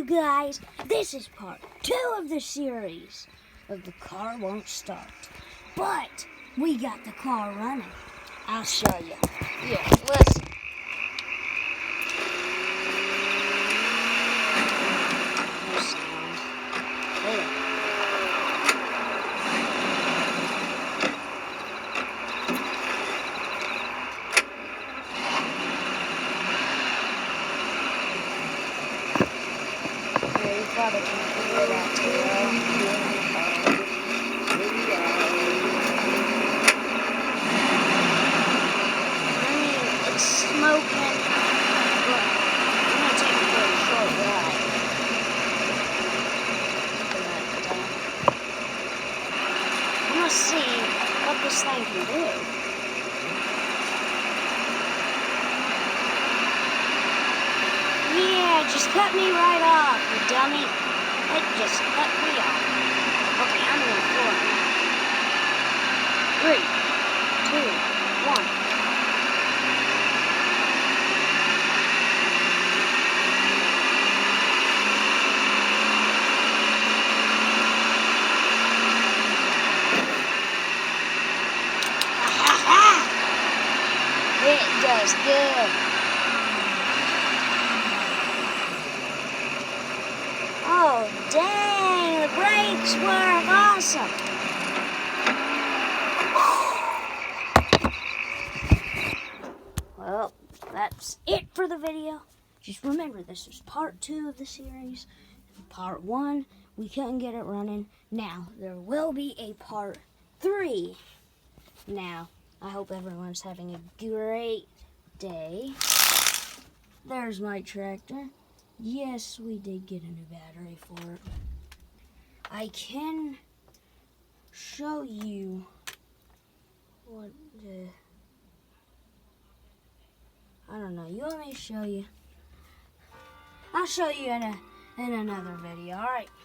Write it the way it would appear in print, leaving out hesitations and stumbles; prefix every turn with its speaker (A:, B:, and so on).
A: guys, this is part 2 of the series of the car won't start. But we got the car running. I'll show you. Yeah, listen. No sound. There. You probably can't hear that too well. I mean, it's smoking, but I'm going to take it for a short ride. I'm going to see what this thing can do. Yeah, just cut me right off, you dummy. It just cut me off. Okay, I'm going to floor it. 3, 2, 1. It does good. Oh, dang, the brakes work awesome. Well, that's it for the video. Just remember, this is part 2 of the series. Part 1, we couldn't get it running. Now, there will be a part 3. Now, I hope everyone's having a great day. There's my tractor. Yes, we did get a new battery for it. I can show you what the... I don't know. You want me to show you? I'll show you in another video. All right.